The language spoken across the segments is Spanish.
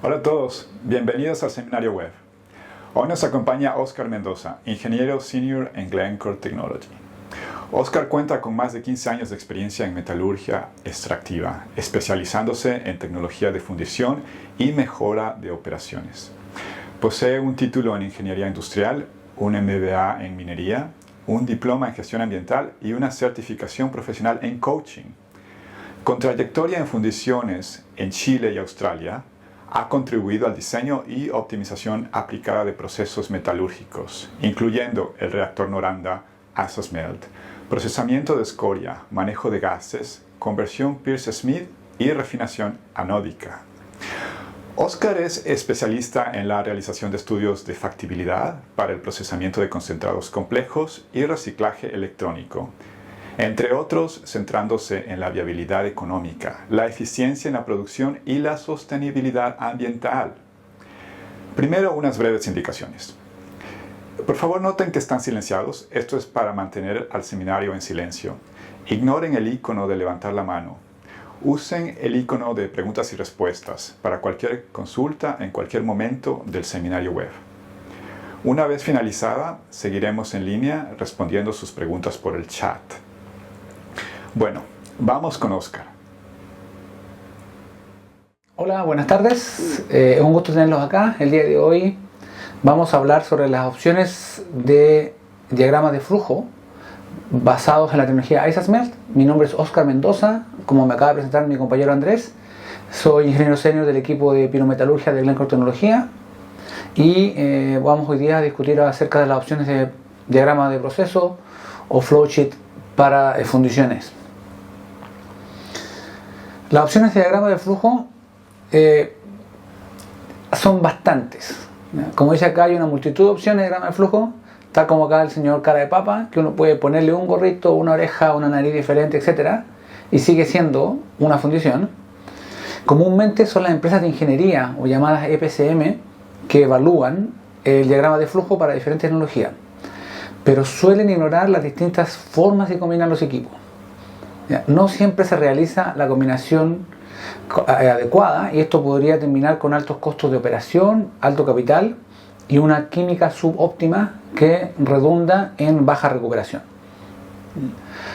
Hola a todos, bienvenidos al Seminario Web. Hoy nos acompaña Oscar Mendoza, ingeniero senior en Glencore Technology. Oscar cuenta con más de 15 años de experiencia en metalurgia extractiva, especializándose en tecnología de fundición y mejora de operaciones. Posee un título en ingeniería industrial, un MBA en minería, un diploma en gestión ambiental y una certificación profesional en coaching. Con trayectoria en fundiciones en Chile y Australia, ha contribuido al diseño y optimización aplicada de procesos metalúrgicos, incluyendo el reactor Noranda, ASOSMELT, procesamiento de escoria, manejo de gases, conversión Peirce-Smith y refinación anódica. Oscar es especialista en la realización de estudios de factibilidad para el procesamiento de concentrados complejos y reciclaje electrónico, entre otros centrándose en la viabilidad económica, la eficiencia en la producción y la sostenibilidad ambiental. Primero, unas breves indicaciones. Por favor, noten que están silenciados. Esto es para mantener al seminario en silencio. Ignoren el icono de levantar la mano. Usen el icono de preguntas y respuestas para cualquier consulta en cualquier momento del seminario web. Una vez finalizada, seguiremos en línea respondiendo sus preguntas por el chat. Bueno, vamos con Oscar. Hola, buenas tardes. Es un gusto tenerlos acá. El día de hoy vamos a hablar sobre las opciones de diagramas de flujo basados en la tecnología ISASMELT. Mi nombre es Oscar Mendoza, como me acaba de presentar mi compañero Andrés. Soy ingeniero senior del equipo de pirometalurgia de Glencore Tecnología y vamos hoy día a discutir acerca de las opciones de diagrama de proceso o flowsheet para fundiciones. Las opciones de diagrama de flujo son bastantes. Como dice acá, hay una multitud de opciones de diagrama de flujo, tal como acá el señor cara de papa, que uno puede ponerle un gorrito, una oreja, una nariz diferente, etc. Y sigue siendo una fundición. Comúnmente son las empresas de ingeniería o llamadas EPCM que evalúan el diagrama de flujo para diferentes tecnologías, pero suelen ignorar las distintas formas de combinar los equipos. No siempre se realiza la combinación adecuada y esto podría terminar con altos costos de operación, alto capital y una química subóptima que redunda en baja recuperación.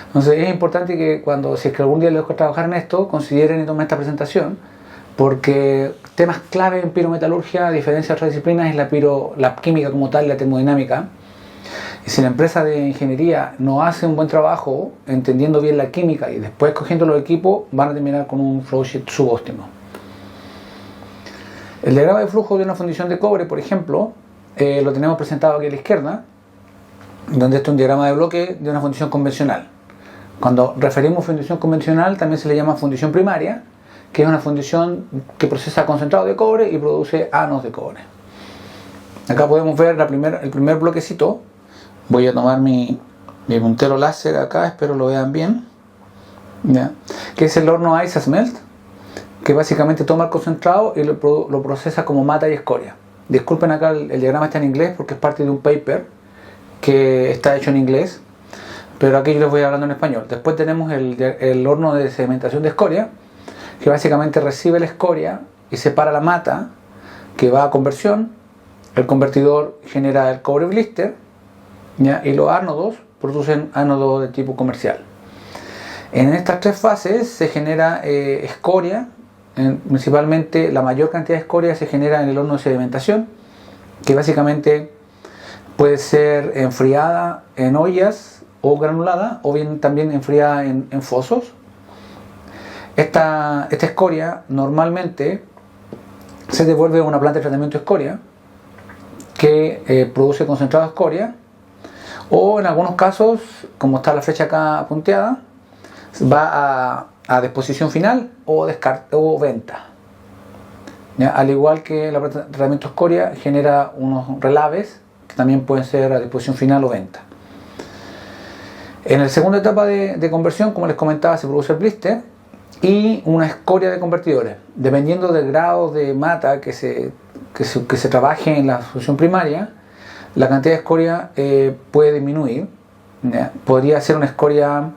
Entonces es importante que si es que algún día les toca trabajar en esto, consideren y tomen esta presentación, porque temas clave en pirometalurgia, a diferencia de otras disciplinas, es la química como tal y la termodinámica. Y si la empresa de ingeniería no hace un buen trabajo entendiendo bien la química y después cogiendo los equipos, van a terminar con un flowsheet subóptimo. El diagrama de flujo de una fundición de cobre, por ejemplo, lo tenemos presentado aquí a la izquierda, donde este es un diagrama de bloque de una fundición convencional. Cuando referimos fundición convencional, también se le llama fundición primaria, que es una fundición que procesa concentrado de cobre y produce anodos de cobre. Acá podemos ver el primer bloquecito. Voy a tomar mi puntero láser acá, espero lo vean bien, ¿ya? Que es el horno ISASMELT, que básicamente toma el concentrado y lo procesa como mata y escoria. Disculpen acá, el diagrama está en inglés porque es parte de un paper que está hecho en inglés, pero aquí yo les voy hablando en español. Después tenemos el horno de sedimentación de escoria, que básicamente recibe la escoria y separa la mata que va a conversión. El convertidor genera el cobre blister, ¿ya? Y los ánodos producen ánodos de tipo comercial. En estas tres fases se genera escoria. Principalmente la mayor cantidad de escoria se genera en el horno de sedimentación, que básicamente puede ser enfriada en ollas o granulada, o bien también enfriada en fosos. Esta escoria normalmente se devuelve a una planta de tratamiento de escoria que produce concentrado de escoria, o en algunos casos, como está la flecha acá punteada, va a disposición final o venta. ¿Ya? Al igual que el tratamiento de escoria genera unos relaves que también pueden ser a disposición final o venta. En la segunda etapa de conversión, como les comentaba, se produce el blister y una escoria de convertidores. Dependiendo del grado de mata que se trabaje en la función primaria, la cantidad de escoria puede disminuir. ¿Ya? Podría ser una escoria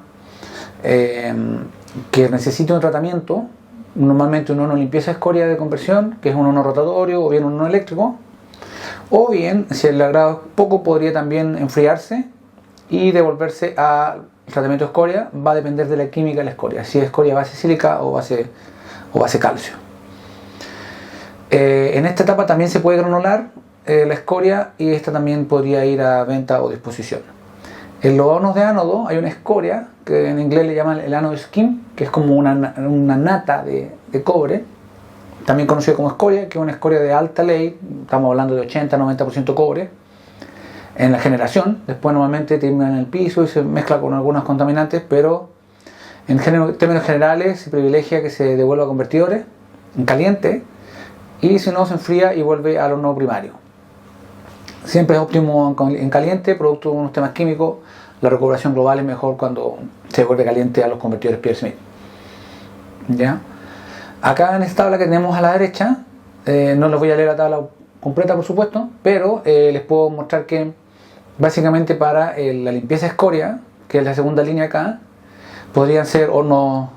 que necesite un tratamiento normalmente un horno de limpieza de escoria de conversión, que es un horno rotatorio o bien un horno eléctrico, o bien, si el grado es poco, podría también enfriarse y devolverse al tratamiento de escoria. Va a depender de la química de la escoria, si es escoria base sílica o base calcio. En esta etapa también se puede granular la escoria, y esta también podría ir a venta o disposición. En los hornos de ánodo hay una escoria que en inglés le llaman el anode skim, que es como una nata de cobre, también conocido como escoria, que es una escoria de alta ley. Estamos hablando de 80-90% cobre en la generación. Después normalmente termina en el piso y se mezcla con algunos contaminantes, pero en términos generales se privilegia que se devuelva a convertidores en caliente, y si no, se enfría y vuelve al horno primario. Siempre es óptimo en caliente, producto de unos temas químicos. La recuperación global es mejor cuando se vuelve caliente a los convertidores Pierre Smith. ¿Ya? Acá en esta tabla que tenemos a la derecha, no les voy a leer la tabla completa por supuesto, pero les puedo mostrar que básicamente para la limpieza de escoria, que es la segunda línea acá, podrían ser hornos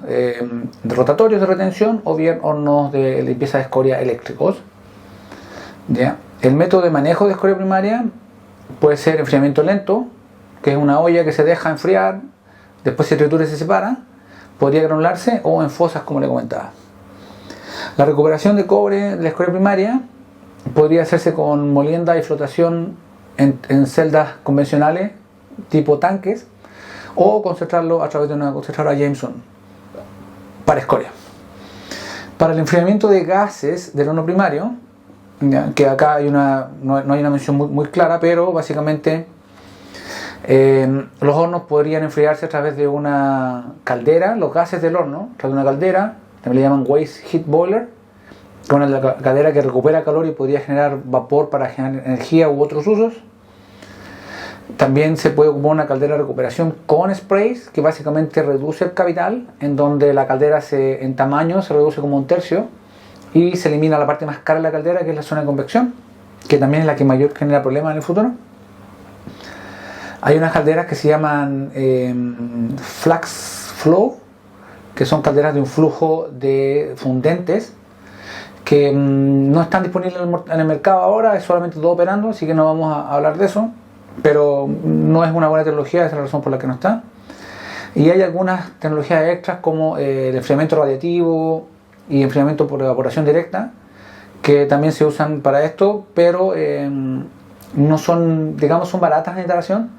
rotatorios de retención o bien hornos de limpieza de escoria eléctricos. ¿Ya? El método de manejo de escoria primaria puede ser enfriamiento lento, que es una olla que se deja enfriar, después se tritura y se separa. Podría granularse, o en fosas, como le comentaba. La recuperación de cobre de la escoria primaria podría hacerse con molienda y flotación en celdas convencionales tipo tanques, o concentrarlo a través de una concentradora Jameson para escoria. Para el enfriamiento de gases del horno primario, que acá no hay una mención muy clara, pero básicamente los hornos podrían enfriarse a través de una caldera. Los gases del horno, a través de una caldera, también le llaman waste heat boiler, que es una caldera que recupera calor y podría generar vapor para generar energía u otros usos. También se puede ocupar una caldera de recuperación con sprays, que básicamente reduce el cavital, en donde la caldera en tamaño se reduce como un tercio, y se elimina la parte más cara de la caldera, que es la zona de convección, que también es la que mayor genera problemas en el futuro. Hay unas calderas que se llaman flax flow, que son calderas de un flujo de fundentes, que no están disponibles en el mercado ahora, es solamente todo operando, así que no vamos a hablar de eso, pero no es una buena tecnología, esa es la razón por la que no está. Y hay algunas tecnologías extras como el enfriamiento radiativo y enfriamiento por evaporación directa, que también se usan para esto, pero no son, digamos, son baratas en instalación,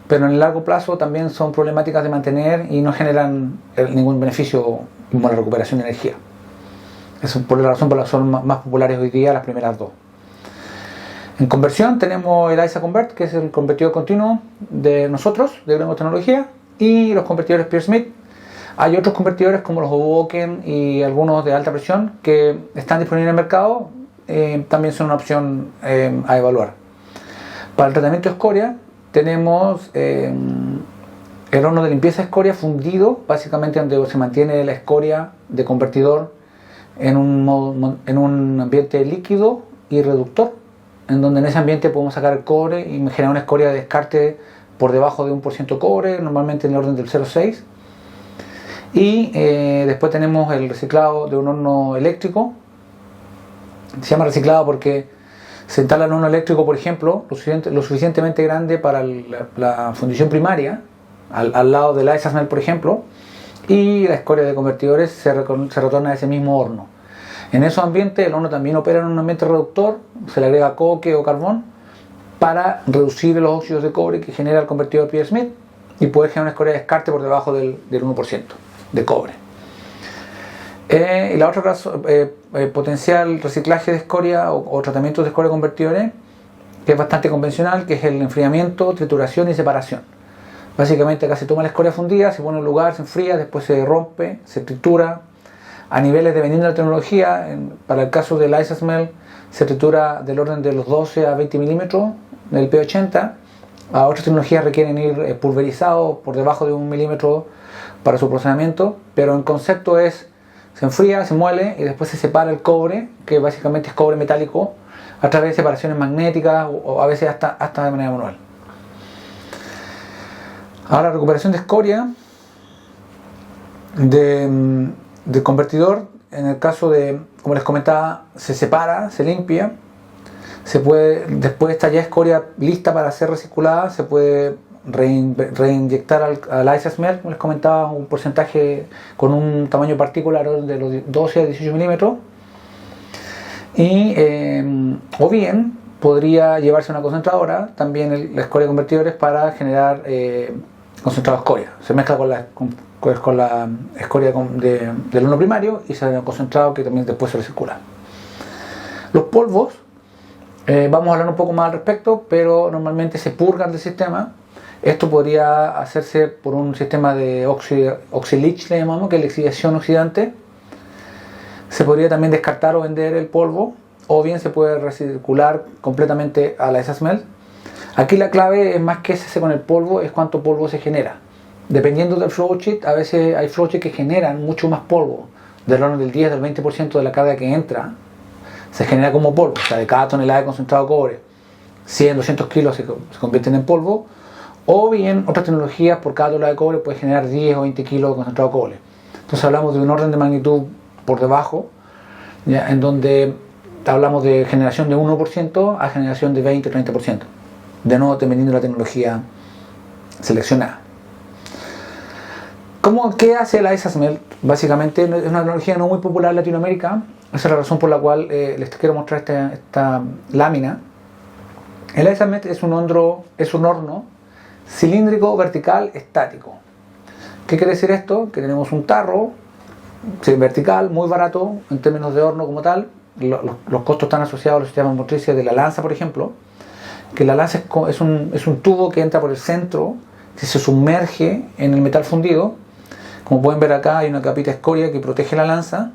pero en el largo plazo también son problemáticas de mantener y no generan ningún beneficio como la recuperación de energía. Esa es por la razón por la que son más populares hoy día las primeras dos. En conversión tenemos el ISA Convert, que es el convertidor continuo de nosotros, de Greenwood Tecnología, y los convertidores Pierre Smith. Hay otros convertidores como los Hoboken y algunos de alta presión que están disponibles en el mercado, también son una opción a evaluar. Para el tratamiento de escoria tenemos el horno de limpieza de escoria fundido, básicamente donde se mantiene la escoria de convertidor en un ambiente líquido y reductor, en donde en ese ambiente podemos sacar el cobre y generar una escoria de descarte por debajo de 1% cobre, normalmente en el orden del 0,6. Y después tenemos el reciclado de un horno eléctrico. Se llama reciclado porque se instala en un horno eléctrico, por ejemplo, lo suficientemente grande para la fundición primaria, al lado del ISASMEL, por ejemplo, y la escoria de convertidores se retorna a ese mismo horno. En esos ambientes el horno también opera en un ambiente reductor, se le agrega coque o carbón para reducir los óxidos de cobre que genera el convertidor Pierre Smith y poder generar una escoria de descarte por debajo del 1% de cobre. Y la otra potencial reciclaje de escoria o tratamiento de escoria convertidores, que es bastante convencional, que es el enfriamiento, trituración y separación. Básicamente acá se toma la escoria fundida, se pone en un lugar, se enfría, después se rompe, se tritura a niveles dependiendo de la tecnología. Para el caso del ISASMEL se tritura del orden de los 12 a 20 milímetros del P80. A otras tecnologías requieren ir pulverizados por debajo de 1 milímetro para su procesamiento, pero el concepto es: se enfría, se muele y después se separa el cobre, que básicamente es cobre metálico, a través de separaciones magnéticas o a veces hasta de manera manual. Ahora, recuperación de escoria de convertidor en el caso de, como les comentaba, se separa, se limpia, se puede, después está ya escoria lista para ser recirculada, se puede reinyectar al ice smelt, como les comentaba, un porcentaje con un tamaño de partícula de los 12 a 18 milímetros, y o bien podría llevarse a una concentradora, también la escoria de convertidores, para generar concentrado de escoria. Se mezcla con la escoria del horno primario y se da un concentrado que también después se recircula. Los polvos, vamos a hablar un poco más al respecto, pero normalmente se purgan del sistema. Esto podría hacerse por un sistema de oxyleach, le llamamos, que es la exiliación oxidante. Se podría también descartar o vender el polvo, o bien se puede recircular completamente a la ice smelt. Aquí la clave es más que se hace con el polvo, es cuánto polvo se genera. Dependiendo del flowsheet, a veces hay flowsheets que generan mucho más polvo, del orden del 10 del 20% de la carga que entra se genera como polvo. O sea, de cada tonelada de concentrado de cobre, 100, 200 kilos se convierten en polvo, o bien otras tecnologías por cada tonelada de cobre puede generar 10 o 20 kilos de concentrado de cobre. Entonces hablamos de un orden de magnitud por debajo, ¿ya? En donde hablamos de generación de 1% a generación de 20 o 30%, de nuevo dependiendo de la tecnología seleccionada. ¿Qué hace la ice smelt? Básicamente es una tecnología no muy popular en Latinoamérica. Esa es la razón por la cual les quiero mostrar esta lámina. El ice smelt es un horno cilíndrico vertical estático. ¿Qué quiere decir esto? Que tenemos un tarro vertical muy barato en términos de horno como tal. Los costos están asociados a los sistemas motrices de la lanza, por ejemplo, que la lanza es un tubo que entra por el centro, que se sumerge en el metal fundido. Como pueden ver acá hay una capita de escoria que protege la lanza.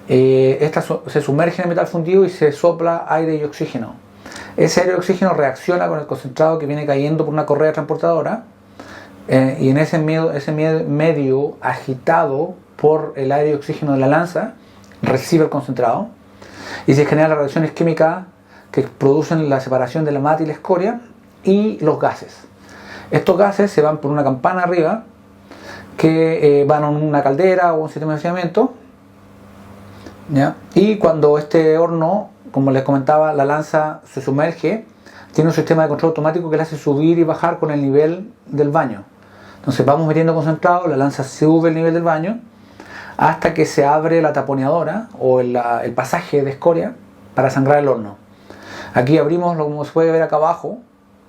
Esta se sumerge en el metal fundido y se sopla aire y oxígeno. Ese aire y oxígeno reacciona con el concentrado que viene cayendo por una correa transportadora, y en ese medio agitado por el aire y oxígeno de la lanza recibe el concentrado y se generan las reacciones químicas que producen la separación de la mata y la escoria y los gases. Estos gases se van por una campana arriba que van a una caldera o un sistema de enfriamiento, ¿ya? Y cuando este horno, como les comentaba, la lanza se sumerge, tiene un sistema de control automático que le hace subir y bajar con el nivel del baño. Entonces vamos metiendo concentrado, la lanza sube el nivel del baño hasta que se abre la taponeadora o el pasaje de escoria para sangrar el horno. Aquí abrimos, como se puede ver acá abajo,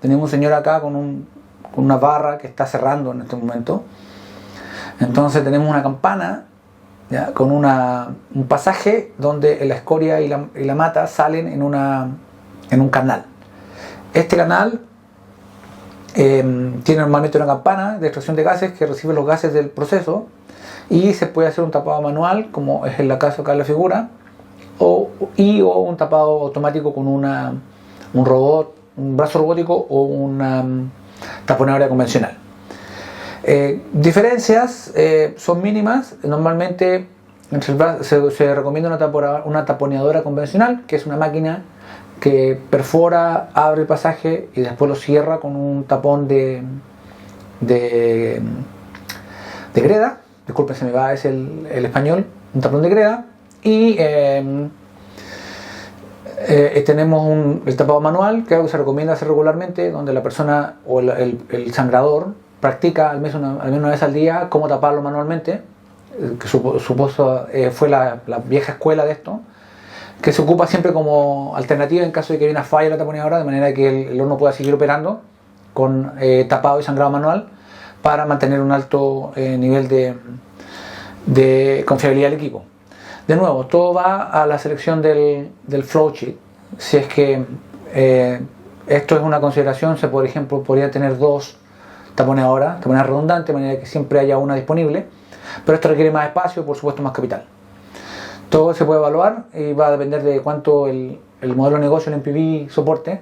tenemos un señor acá con una barra que está cerrando en este momento. Entonces tenemos una campana, ¿ya? Con un pasaje donde la escoria y la mata salen en un canal. Este canal tiene normalmente una campana de extracción de gases que recibe los gases del proceso, y se puede hacer un tapado manual, como es el caso acá en la figura, o un tapado automático con un robot, un brazo robótico o una taponadora convencional. Diferencias son mínimas. Normalmente se recomienda una taponeadora convencional, que es una máquina que perfora, abre el pasaje y después lo cierra con un tapón de greda. Disculpen, se me va, es el español, un tapón de greda. Y tenemos el tapado manual, que es algo que se recomienda hacer regularmente, donde la persona o el sangrador practica al menos una vez al día cómo taparlo manualmente, que supuso fue la vieja escuela de esto, que se ocupa siempre como alternativa en caso de que haya una falla en la taponeadora, de manera que el horno pueda seguir operando con tapado y sangrado manual para mantener un alto nivel de confiabilidad del equipo. De nuevo, todo va a la selección del flowsheet. Si es que esto es una consideración, por ejemplo, podría tener dos taponeadoras redundantes, de manera que siempre haya una disponible, pero esto requiere más espacio, por supuesto más capital. Todo se puede evaluar y va a depender de cuánto el modelo de negocio, el NPV, soporte.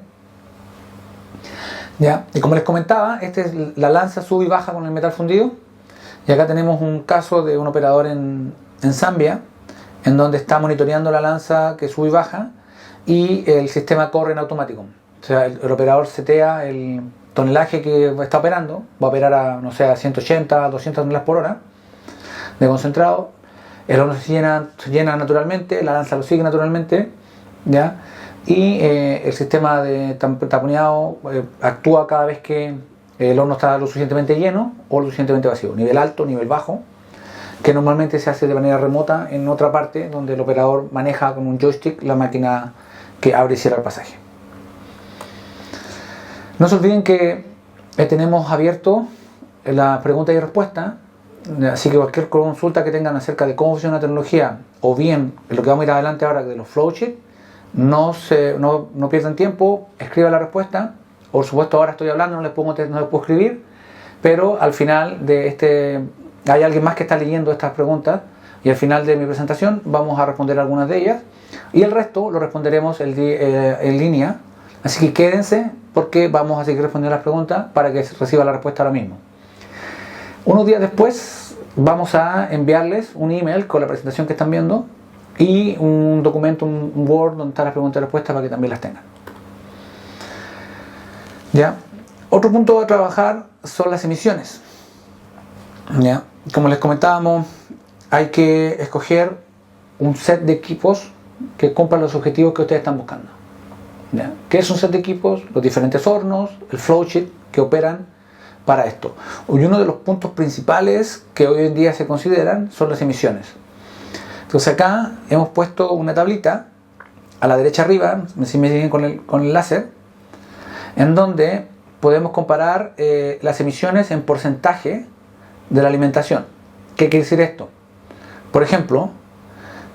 ¿Ya? Y como les comentaba, esta es la lanza sube y baja con el metal fundido. Y acá tenemos un caso de un operador en Zambia, en donde está monitoreando la lanza que sube y baja, y el sistema corre en automático. O sea, el operador setea el tonelaje que está operando, va a operar a 180, 200 toneladas por hora de concentrado. el horno se llena naturalmente, la lanza lo sigue naturalmente, ¿ya? Y el sistema de taponeado actúa cada vez que el horno está lo suficientemente lleno o lo suficientemente vacío, nivel alto, nivel bajo, que normalmente se hace de manera remota en otra parte donde el operador maneja con un joystick la máquina que abre y cierra el pasaje. No se olviden que tenemos abierto las preguntas y respuestas, así que cualquier consulta que tengan acerca de cómo funciona la tecnología o bien lo que vamos a ir adelante ahora de los flowsheets, no pierdan tiempo, escriban la respuesta. Por supuesto ahora estoy hablando, no les puedo escribir, pero al final de hay alguien más que está leyendo estas preguntas y al final de mi presentación vamos a responder algunas de ellas y el resto lo responderemos en línea, así que quédense porque vamos a seguir respondiendo las preguntas para que se reciba la respuesta ahora mismo. Unos días después vamos a enviarles un email con la presentación que están viendo y un documento, un Word donde están las preguntas y respuestas para que también las tengan. ¿Ya? Otro punto a trabajar son las emisiones. ¿Ya? Como les comentábamos, hay que escoger un set de equipos que cumplan los objetivos que ustedes están buscando. ¿Ya? ¿Qué es un set de equipos? Los diferentes hornos, el flowsheet que operan para esto. Y uno de los puntos principales que hoy en día se consideran son las emisiones. Entonces acá hemos puesto una tablita a la derecha arriba, si me siguen con el láser, en donde podemos comparar las emisiones en porcentaje de la alimentación. ¿Qué quiere decir esto? Por ejemplo,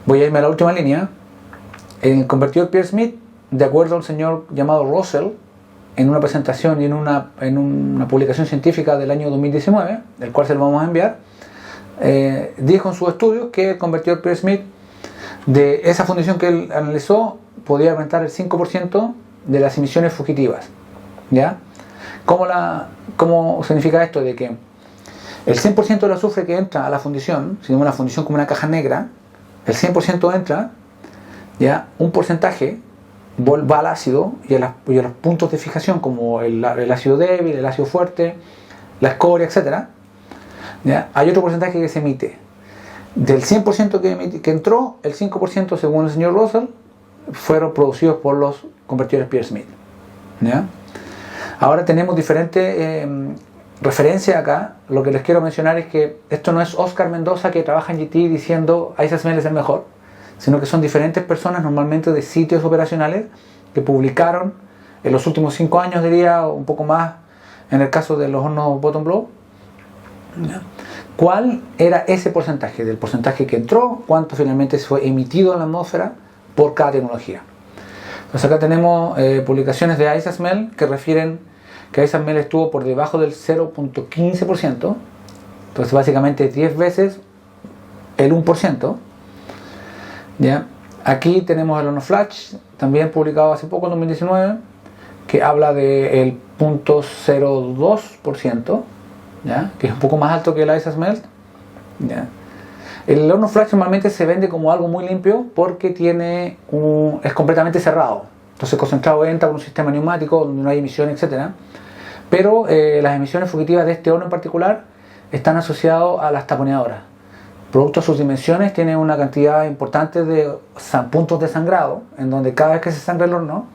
voy a irme a la última línea. El convertidor Pierce Smith, de acuerdo a un señor llamado Russell, en una presentación y en una publicación científica del año 2019, del cual se lo vamos a enviar, dijo en sus estudios que el convertidor Pierce Smith, de esa fundición que él analizó, podía aumentar el 5% de las emisiones fugitivas. ¿Ya? ¿Cómo significa esto? De que el 100% del azufre que entra a la fundición, si vemos la fundición como una caja negra, el 100% entra, ¿ya? Un porcentaje va al ácido y a los puntos de fijación como el ácido débil, el ácido fuerte, la escoria, etc. ¿Ya? Hay otro porcentaje que se emite. Del 100% que entró, el 5%, según el señor Russell, fueron producidos por los convertidores Pierce Smith. ¿Ya? Ahora tenemos diferentes referencias acá. Lo que les quiero mencionar es que esto no es Oscar Mendoza que trabaja en GT diciendo IceSmelt es el mejor, sino que son diferentes personas, normalmente de sitios operacionales, que publicaron en los últimos 5 años, diría, un poco más, en el caso de los hornos bottom blow, ¿ya? ¿Cuál era ese porcentaje? Del porcentaje que entró, cuánto finalmente se fue emitido en la atmósfera por cada tecnología. Entonces acá tenemos publicaciones de IceSmelt que refieren que IceSmelt estuvo por debajo del 0.15%, entonces básicamente 10 veces el 1%. ¿Ya? Aquí tenemos el horno flash, también publicado hace poco en 2019, que habla del 0.02%, ¿ya? Que es un poco más alto que el IceSmelt. ¿Ya? El horno flash normalmente se vende como algo muy limpio porque es completamente cerrado, entonces el concentrado entra por un sistema neumático donde no hay emisión, etc. Pero las emisiones fugitivas de este horno en particular están asociadas a las taponeadoras. Producto de sus dimensiones, tiene una cantidad importante de puntos de sangrado, en donde cada vez que se sangra el horno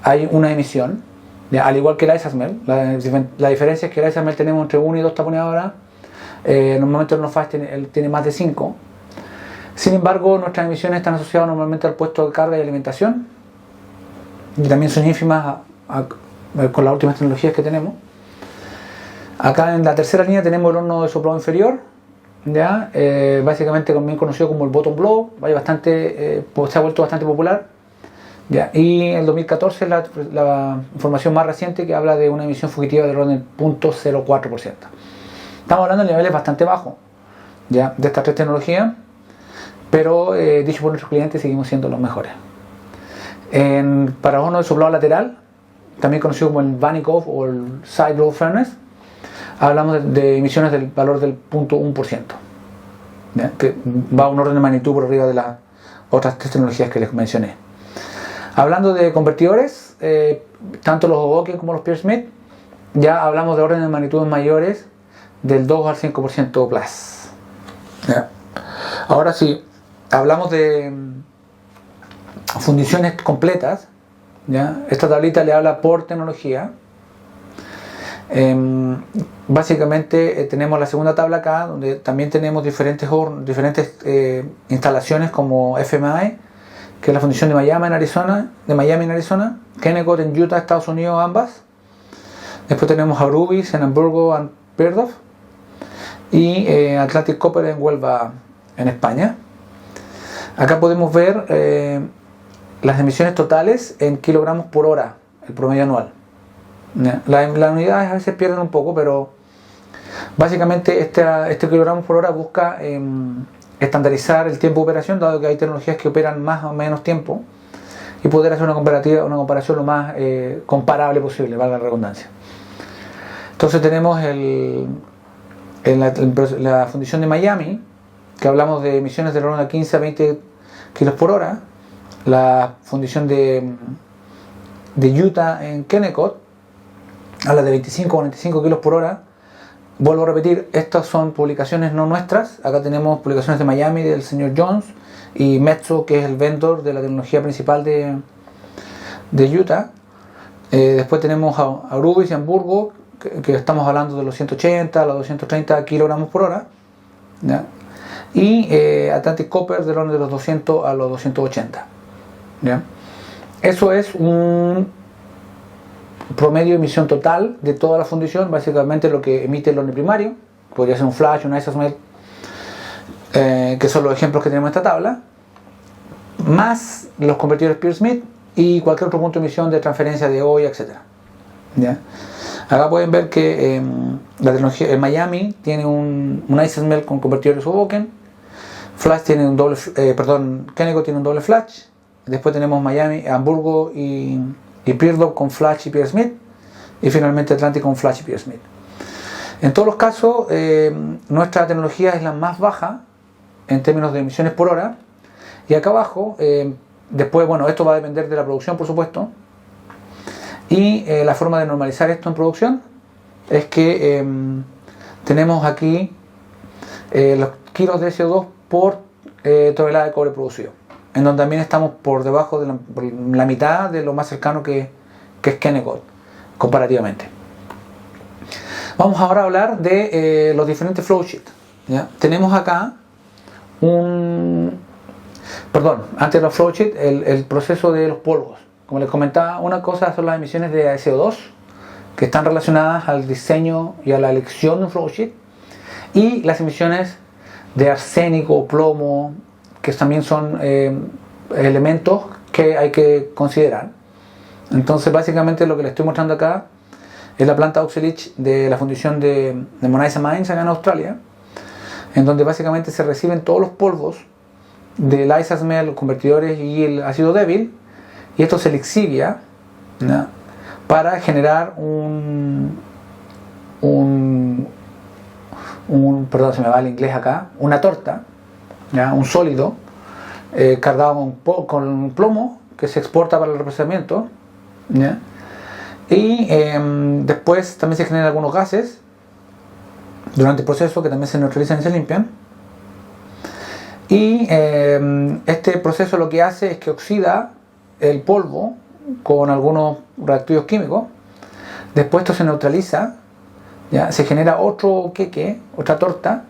hay una emisión, ¿ya? Al igual que el IceSmelt. La diferencia es que el IceSmelt tenemos entre 1 y 2 taponeadoras, normalmente el horno flash tiene más de 5. Sin embargo, nuestras emisiones están asociadas normalmente al puesto de carga y alimentación, y también son ínfimas con las últimas tecnologías que tenemos. Acá en la tercera línea tenemos el horno de soplado inferior, ¿ya? Básicamente también conocido como el bottom blow, se ha vuelto bastante popular, ¿ya? Y en 2014 la información más reciente que habla de una emisión fugitiva del orden del 0.04%. Estamos hablando de niveles bastante bajos, ¿ya? De estas tres tecnologías, pero dicho por nuestros clientes, seguimos siendo los mejores. Para horno de soplado lateral, también conocido como el Vannikov o el Side Blow Furnace, hablamos de emisiones del valor del 0.1%, ¿ya? Que va a un orden de magnitud por arriba de las otras tres tecnologías que les mencioné. Hablando de convertidores, tanto los Hoboken como los Pierce Smith, ya hablamos de órdenes de magnitud mayores del 2 al 5% plus, ¿ya? Ahora sí, hablamos de fundiciones completas, ¿ya? Esta tablita le habla por tecnología. Básicamente tenemos la segunda tabla acá, donde también tenemos diferentes instalaciones como FMI, que es la fundición de Miami en Arizona, Kennecott en Utah, Estados Unidos, ambas. Después tenemos Aurubis en Hamburgo and Perdorf y Atlantic Copper en Huelva, en España. Acá podemos ver las emisiones totales en kilogramos por hora, el promedio anual. Las unidades a veces pierden un poco, pero básicamente este kilogramos por hora busca estandarizar el tiempo de operación, dado que hay tecnologías que operan más o menos tiempo, y poder hacer una comparación lo más comparable posible, valga la redundancia. Entonces tenemos la fundición de Miami, que hablamos de emisiones del orden de 15 a 20 kilos por hora, la fundición de Utah en Kennecott habla de 25 a 45 kilos por hora. Vuelvo a repetir, estas son publicaciones no nuestras. Acá tenemos publicaciones de Miami del señor Jones y Metso, que es el vendor de la tecnología principal de Utah. Después tenemos a Aurubis y Hamburgo, que estamos hablando de los 180 a los 230 kilogramos por hora, ¿ya? Y Atlantic Copper del orden de los 200 a los 280, ¿ya? Eso es un promedio de emisión total de toda la fundición, básicamente lo que emite el horno primario. Podría ser un flash, un isosmelt, que son los ejemplos que tenemos en esta tabla, más los convertidores Pearce-Smith y cualquier otro punto de emisión de transferencia de olla, etc. ¿Ya? Acá pueden ver que la tecnología en Miami tiene un isosmelt con convertidores Hoboken, Flash tiene un doble, Kennecott tiene un doble flash. Después tenemos Miami, Hamburgo y Perdorf con flash y Pearce-Smith, y finalmente Atlantic con flash y Pearce-Smith. En todos los casos, nuestra tecnología es la más baja en términos de emisiones por hora. Y acá abajo, después, bueno, esto va a depender de la producción, por supuesto. Y la forma de normalizar esto en producción es que tenemos aquí los kilos de CO2 por tonelada de cobre producido, en donde también estamos por debajo de la mitad de lo más cercano que es Kennecott, comparativamente. Vamos ahora a hablar de los diferentes flowsheets. Tenemos acá antes de los flowsheets, el proceso de los polvos. Como les comentaba, una cosa son las emisiones de CO2, que están relacionadas al diseño y a la elección de un flowsheet, y las emisiones de arsénico, plomo, que también son elementos que hay que considerar. Entonces, básicamente lo que les estoy mostrando acá es la planta Auxerich de la fundición de Moniza Mines acá en Australia, en donde básicamente se reciben todos los polvos del isosmelt, los convertidores y el ácido débil, y esto se lixivia, ¿no?, para generar perdón, se me va el inglés acá, una torta, ¿ya?, un sólido cargado con plomo que se exporta para el reprocesamiento, ¿ya? Y después también se generan algunos gases durante el proceso que también se neutralizan y se limpian. Y este proceso lo que hace es que oxida el polvo con algunos reactivos químicos. Después esto se neutraliza, ¿ya? Se genera otro queque, otra torta,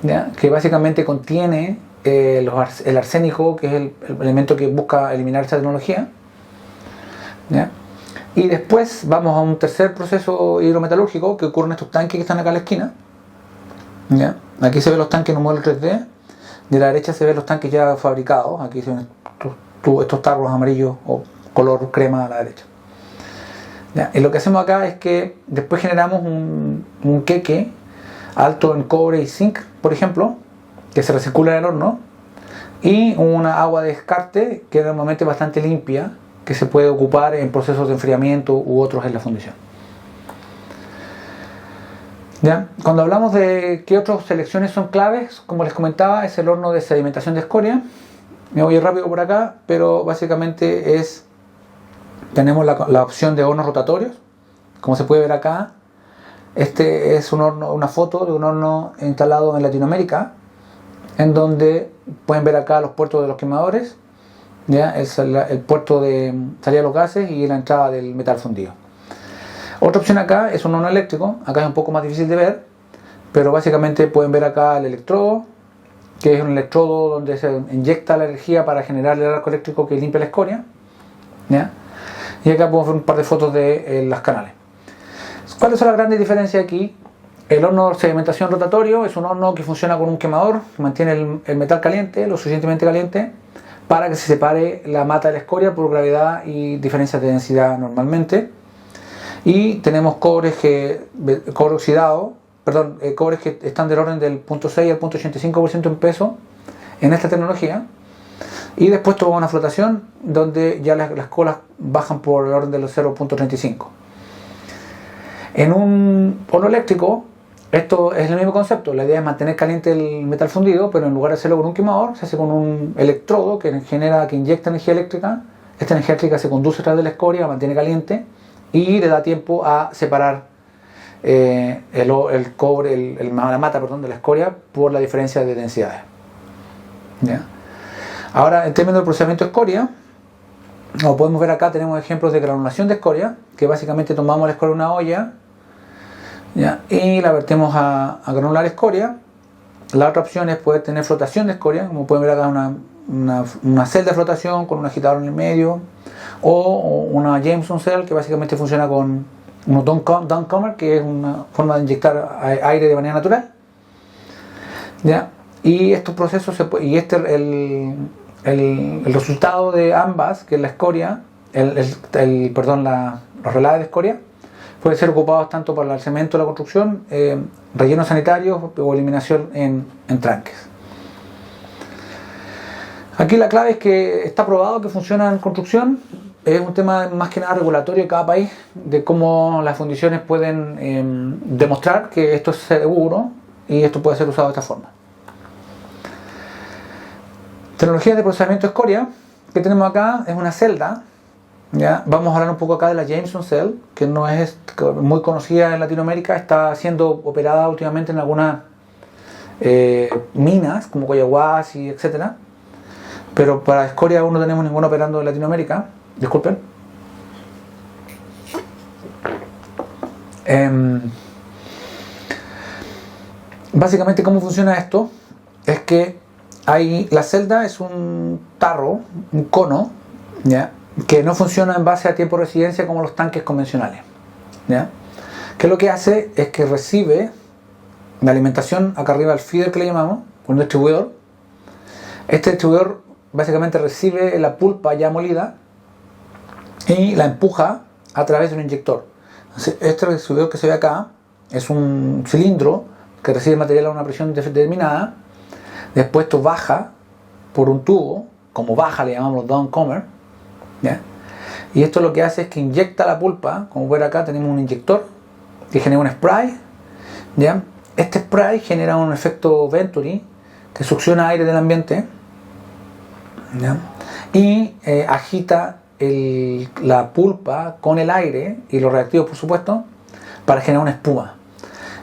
¿ya?, que básicamente contiene el arsénico, que es el elemento que busca eliminar esta tecnología, ¿ya? Y después vamos a un tercer proceso hidrometalúrgico que ocurre en estos tanques que están acá a la esquina, ¿ya? Aquí se ven los tanques en un modelo 3D. De la derecha se ven los tanques ya fabricados. Aquí se ven estos tarros amarillos o color crema a la derecha, ¿ya? Y lo que hacemos acá es que después generamos un queque alto en cobre y zinc, por ejemplo, que se recircula en el horno, y una agua de descarte que es normalmente bastante limpia, que se puede ocupar en procesos de enfriamiento u otros en la fundición. ¿Ya? Cuando hablamos de qué otras selecciones son claves, como les comentaba, es el horno de sedimentación de escoria. Me voy rápido por acá, pero básicamente tenemos la opción de hornos rotatorios. Como se puede ver acá, este es un horno, una foto de un horno instalado en Latinoamérica, en donde pueden ver acá los puertos de los quemadores, ¿ya? Es el puerto de salida de los gases y la entrada del metal fundido. Otra opción acá es un horno eléctrico. Acá es un poco más difícil de ver, pero básicamente pueden ver acá el electrodo, que es un electrodo donde se inyecta la energía para generar el arco eléctrico que limpia la escoria, ¿ya? Y acá podemos ver un par de fotos de las canales. ¿Cuáles son las grandes diferencias aquí? El horno de sedimentación rotatorio es un horno que funciona con un quemador que mantiene el metal caliente, lo suficientemente caliente, para que se separe la mata de la escoria por gravedad y diferencias de densidad normalmente. Y tenemos cobres oxidado, cobres que están del orden del 0.6 al 0.85% en peso en esta tecnología. Y después toma una flotación donde ya las colas bajan por el orden de los 0.35. En un horno eléctrico esto es el mismo concepto. La idea es mantener caliente el metal fundido, pero en lugar de hacerlo con un quemador, se hace con un electrodo que inyecta energía eléctrica. Esta energía eléctrica se conduce a través de la escoria, la mantiene caliente y le da tiempo a separar el cobre, la mata de la escoria por la diferencia de densidades. ¿Ya? Ahora, en términos del procesamiento de escoria, como podemos ver acá, tenemos ejemplos de granulación de escoria, que básicamente tomamos la escoria en una olla, ¿ya? Y la vertemos a granular escoria. La otra opción es poder tener flotación de escoria, como pueden ver acá una celda de flotación con un agitador en el medio, o una Jameson Cell que básicamente funciona con un downcomer, que es una forma de inyectar aire de manera natural, ¿ya? Y estos procesos el resultado de ambas, que es la escoria, los relaves de escoria, pueden ser ocupados tanto para el cemento de la construcción, rellenos sanitarios o eliminación en tranques. Aquí la clave es que está probado que funciona en construcción. Es un tema más que nada regulatorio de cada país, de cómo las fundiciones pueden demostrar que esto es seguro y esto puede ser usado de esta forma. Tecnologías de procesamiento de escoria que tenemos acá es una celda, ¿ya? Vamos a hablar un poco acá de la Jameson Cell, que no es muy conocida en Latinoamérica, está siendo operada últimamente en algunas minas como Collahuasi, etc. Pero para escoria aún no tenemos ninguna operando en Latinoamérica. Disculpen. Básicamente, ¿cómo funciona esto? Es que la celda es un tarro, un cono, ¿ya? Que no funciona en base a tiempo de residencia como los tanques convencionales, ¿ya? Que lo que hace es que recibe la alimentación acá arriba, el feeder que le llamamos, con un distribuidor. Este distribuidor básicamente recibe la pulpa ya molida y la empuja a través de un inyector. Entonces, este distribuidor que se ve acá es un cilindro que recibe material a una presión determinada. Después esto baja por un tubo, como baja le llamamos downcomer, ¿ya? Y esto lo que hace es que inyecta la pulpa. Como ven acá tenemos un inyector que genera un spray, ¿ya? Este spray genera un efecto Venturi que succiona aire del ambiente, ¿ya? Y agita la pulpa con el aire y los reactivos, por supuesto, para generar una espuma.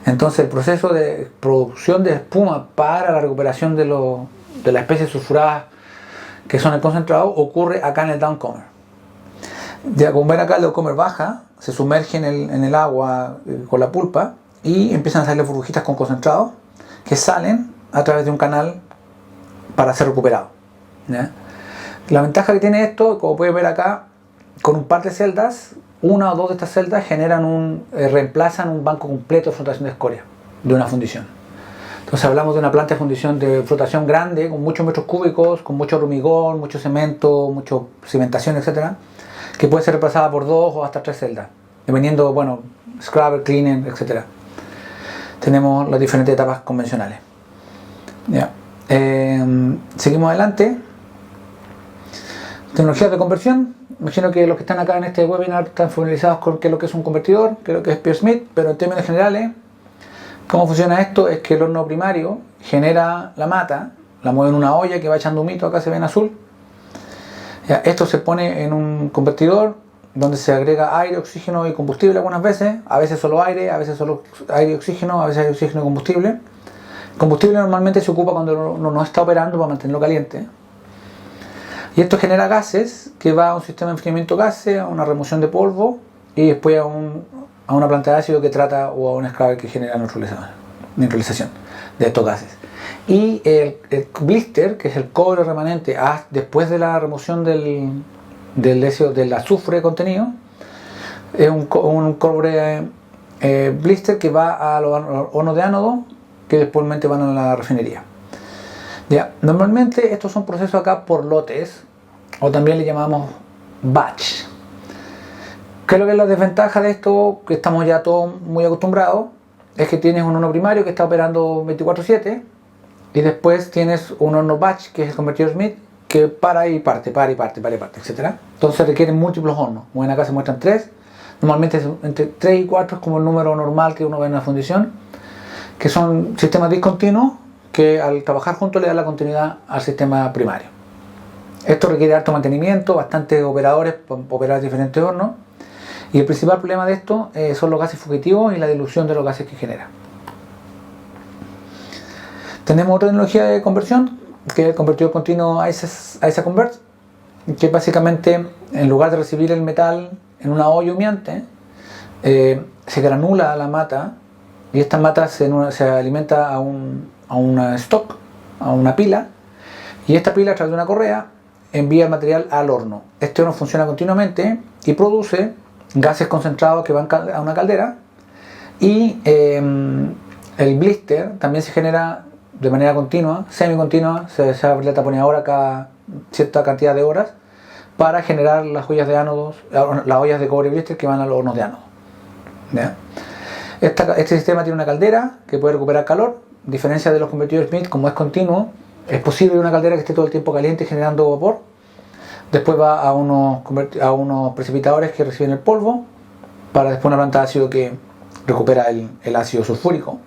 Entonces el proceso de producción de espuma para la recuperación de las especies sulfuradas que son el concentrado ocurre acá en el downcomer. Ya, como ven acá, el downcomer baja, se sumerge en el agua con la pulpa y empiezan a salir burbujitas con concentrado que salen a través de un canal para ser recuperados, ¿ya? La ventaja que tiene esto, como pueden ver acá, con un par de celdas, una o dos de estas celdas reemplazan un banco completo de flotación de escoria de una fundición. Entonces hablamos de una planta de fundición de flotación grande, con muchos metros cúbicos, con mucho hormigón, mucho cemento, mucha cimentación, etc., que puede ser reemplazada por 2 o hasta 3 celdas, dependiendo, scrubber, cleaner, etc. Tenemos las diferentes etapas convencionales. ¿Ya? Seguimos adelante. Tecnologías de conversión. Imagino que los que están acá en este webinar están familiarizados con qué es lo que es un convertidor, qué es lo que es Pearce Smith, pero en términos generales, cómo funciona esto es que el horno primario genera la mata, la mueve en una olla que va echando humito, acá se ve en azul. Ya, esto se pone en un convertidor donde se agrega aire, oxígeno y combustible algunas veces, a veces solo aire, a veces solo aire y oxígeno, a veces hay oxígeno y combustible. combustible normalmente se ocupa cuando uno no está operando para mantenerlo caliente. Y esto genera gases que va a un sistema de enfriamiento de gases, a una remoción de polvo y después a una planta de ácido que trata o a un escáner que genera neutralización de estos gases. Y el blister, que es el cobre remanente después de la remoción del azufre contenido, es un cobre blister que va a los hornos de ánodo que después van a la refinería. Ya, normalmente estos son procesos acá por lotes o también le llamamos batch. ¿Qué es lo que es la desventaja de esto? Que estamos ya todos muy acostumbrados. Es que tienes un horno primario que está operando 24/7 y después tienes un horno batch que es el convertidor Smith que para y parte, etc. Entonces requieren múltiples hornos. Como en acá se muestran 3. Normalmente entre 3 y 4 es como el número normal que uno ve en la fundición, que son sistemas discontinuos que al trabajar juntos le dan la continuidad al sistema primario. Esto requiere alto mantenimiento, bastantes operadores para operar diferentes hornos, y el principal problema de esto son los gases fugitivos y la dilución de los gases que genera. Tenemos otra tecnología de conversión, que es el convertidor continuo ISA Convert, que básicamente en lugar de recibir el metal en una olla humeante, se granula la mata y esta mata se alimenta a una stock, a una pila, y esta pila a través de una correa envía el material al horno. Este horno funciona continuamente y produce gases concentrados que van a una caldera, y el blister también se genera de manera continua, semicontinua, se abre la taponeadora cada cierta cantidad de horas para generar las ollas de ánodos, las ollas de cobre blister que van a los hornos de ánodo. ¿Ya? Este sistema tiene una caldera que puede recuperar calor, a diferencia de los convertidores Smith, como es continuo, es posible una caldera que esté todo el tiempo caliente generando vapor. Después va a unos precipitadores que reciben el polvo, para después una planta de ácido que recupera el ácido sulfúrico.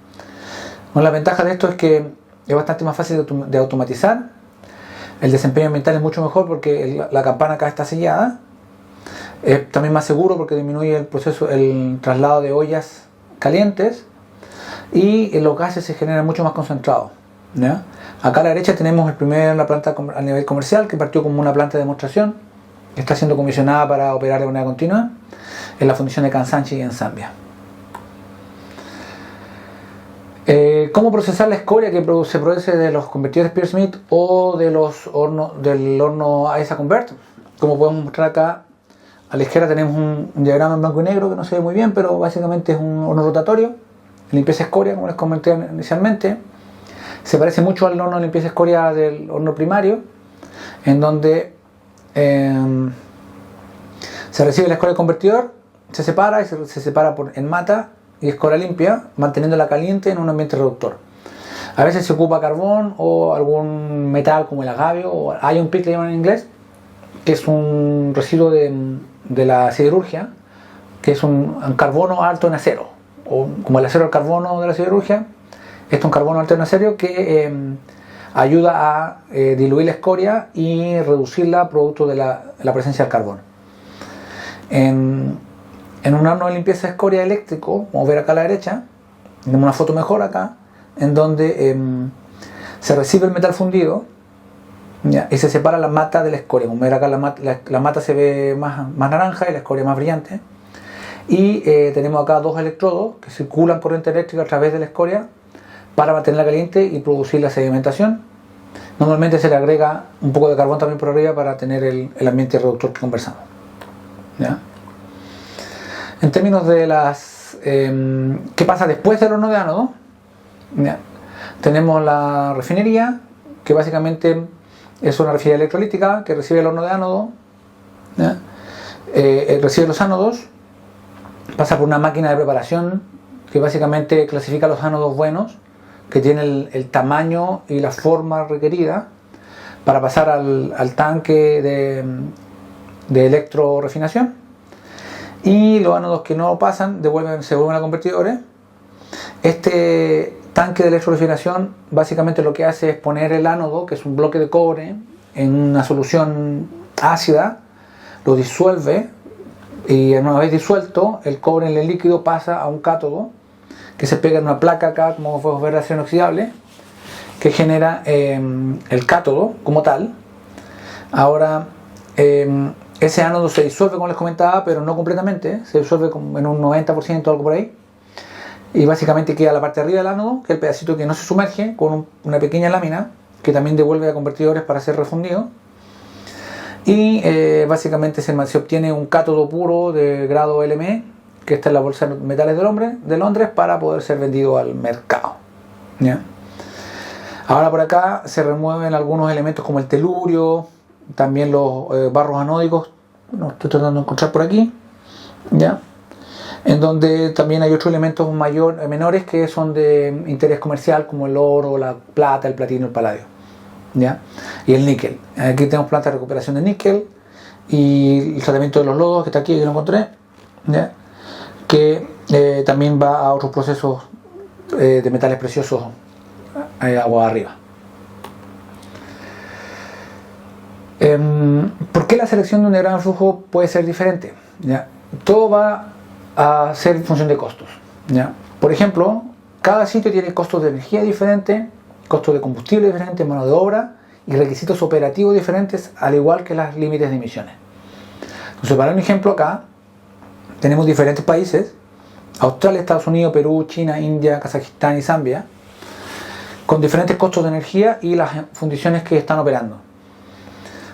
Bueno, la ventaja de esto es que es bastante más fácil de automatizar. El desempeño ambiental es mucho mejor porque la campana acá está sellada. Es también más seguro porque disminuye el traslado de ollas calientes, y los gases se generan mucho más concentrados. ¿Ya? Acá a la derecha tenemos la planta a nivel comercial, que partió como una planta de demostración, que está siendo comisionada para operar de manera continua en la fundición de Kansanshi en Zambia. ¿Cómo procesar la escoria que se produce de los convertidores Pierce Smith o del horno ISA Convert? Como podemos mostrar acá, a la izquierda tenemos un diagrama en blanco y negro que no se ve muy bien, pero básicamente es un horno rotatorio, limpieza escoria, como les comenté inicialmente. Se parece mucho al horno de limpieza escoria del horno primario, en donde se recibe la escoria del convertidor, se separa y se separa en mata y escoria limpia, manteniéndola caliente en un ambiente reductor. A veces se ocupa carbón o algún metal como el agavio o iron pitch, le llaman en inglés, que es un residuo de la siderurgia, que es un carbono alto en acero, o como el acero al carbono de la siderurgia. Esto es un carbono alto en acero que ayuda a diluir la escoria y reducirla producto de la presencia del carbón. En un horno de limpieza de escoria eléctrico, como ver acá a la derecha, tenemos una foto mejor acá, en donde se recibe el metal fundido, ¿ya? Y se separa la mata de la escoria. Como ver acá la mata se ve más naranja y la escoria más brillante. Y tenemos acá dos electrodos que circulan corriente eléctrica a través de la escoria para mantenerla caliente y producir la sedimentación. Normalmente se le agrega un poco de carbón también por arriba para tener el ambiente reductor que conversamos. ¿Ya? En términos de ¿qué pasa después del horno de ánodo? ¿Ya? Tenemos la refinería, que básicamente es una refinería electrolítica que recibe el horno de ánodo, ¿ya? Recibe los ánodos, pasa por una máquina de preparación que básicamente clasifica los ánodos buenos, que tienen el tamaño y la forma requerida para pasar al tanque de electrorefinación, y los ánodos que no pasan se vuelven a convertidores. Este tanque de electrorefinación básicamente lo que hace es poner el ánodo, que es un bloque de cobre, en una solución ácida, lo disuelve, y una vez disuelto el cobre en el líquido pasa a un cátodo que se pega en una placa acá, como podemos ver, de acero inoxidable, que genera el cátodo como tal. Ahora, ese ánodo se disuelve, como les comentaba, pero no completamente, se disuelve en un 90%, algo por ahí. Y básicamente queda la parte de arriba del ánodo, que es el pedacito que no se sumerge, con una pequeña lámina que también devuelve a convertidores para ser refundido. Y básicamente se obtiene un cátodo puro de grado LME, que está en la Bolsa de Metales de Londres, para poder ser vendido al mercado. ¿Ya? Ahora por acá se remueven algunos elementos como el telurio, también los barros anódicos, no estoy tratando de encontrar por aquí, ¿ya? En donde también hay otros elementos menores que son de interés comercial, como el oro, la plata, el platino, el paladio, ¿ya? Y el níquel. Aquí tenemos planta de recuperación de níquel y el tratamiento de los lodos, que está aquí, que lo encontré, ¿ya? Que también va a otros procesos de metales preciosos agua arriba. ¿Por qué la selección de un diagrama de flujo puede ser diferente? ¿Ya? Todo va a ser en función de costos, ¿ya? Por ejemplo, cada sitio tiene costos de energía diferentes, costos de combustible diferentes, mano de obra y requisitos operativos diferentes, al igual que los límites de emisiones. Entonces, para un ejemplo acá, tenemos diferentes países: Australia, Estados Unidos, Perú, China, India, Kazajistán y Zambia, con diferentes costos de energía y las fundiciones que están operando.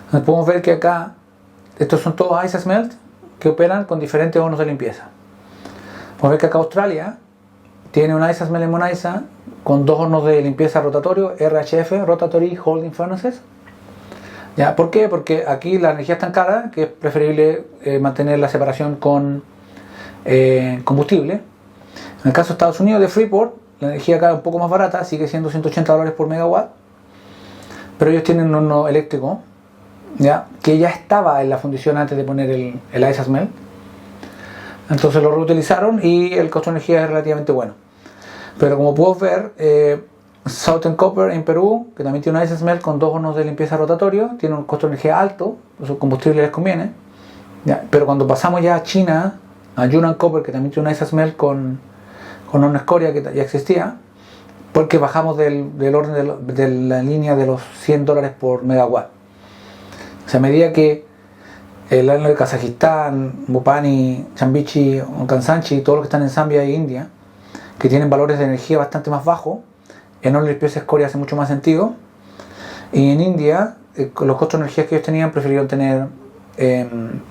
Entonces, podemos ver que acá, estos son todos ISASMELT que operan con diferentes hornos de limpieza. Podemos ver que acá Australia tiene un ISASMELT en Monaiza con dos hornos de limpieza rotatorios, RHF, Rotatory Holding Furnaces. ¿Ya? ¿Por qué? Porque aquí la energía es tan cara que es preferible mantener la separación con combustible. En el caso de Estados Unidos, de Freeport, la energía acá es un poco más barata, sigue siendo $180 por megawatt, pero ellos tienen un horno eléctrico, ¿ya? Que ya estaba en la fundición antes de poner el ISASMELT. Entonces lo reutilizaron y el costo de energía es relativamente bueno. Pero como puedo ver, Southern Copper en Perú, que también tiene un ISASMELT con dos hornos de limpieza rotatorio, tiene un costo de energía alto, su combustible les conviene, ¿ya? Pero cuando pasamos ya a China, a Yunnan Copper, que también tiene un ISASMELT con horno escoria que ya existía, porque bajamos del orden de la línea de los $100 por megawatt. O sea, a medida que el horno de Kazajistán, Bupani, Chambichi, Kansanchi, todos los que están en Zambia e India, que tienen valores de energía bastante más bajos, en horno de limpieza escoria hace mucho más sentido. Y en India, con los costos de energía que ellos tenían, prefirieron tener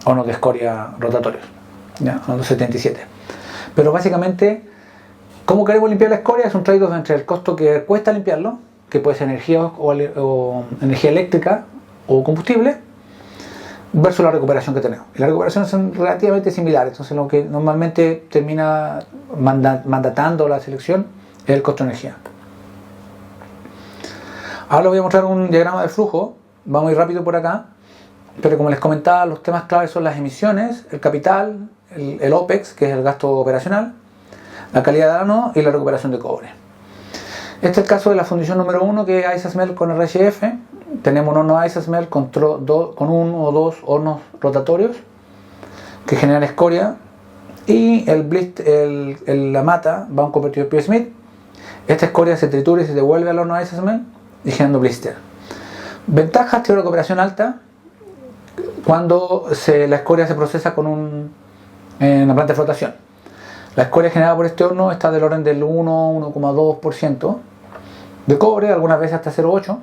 hornos de escoria rotatorios, ¿ya? Hornos 77. Pero básicamente, ¿cómo queremos limpiar la escoria? Es un trade-off entre el costo que cuesta limpiarlo, que puede ser energía o energía eléctrica o combustible, versus la recuperación que tenemos. Y las recuperaciones son relativamente similares, entonces lo que normalmente termina mandatando la selección es el costo de energía. Ahora les voy a mostrar un diagrama de flujo, vamos a ir rápido por acá, pero como les comentaba, los temas claves son las emisiones, el capital, el OPEX, que es el gasto operacional, la calidad de ánodo y la recuperación de cobre. Este es el caso de la fundición número 1, que es ISASMELT con RHF. Tenemos un horno ISASMELT con uno o dos hornos rotatorios que generan escoria, y la mata va a un convertidor P. Smith. Esta escoria se tritura y se devuelve al horno ISASMELT y generando blister. Ventajas: tiene una recuperación alta cuando la escoria se procesa en una planta de flotación. La escoria generada por este horno está del orden del 1,2% de cobre, algunas veces hasta 0,8%.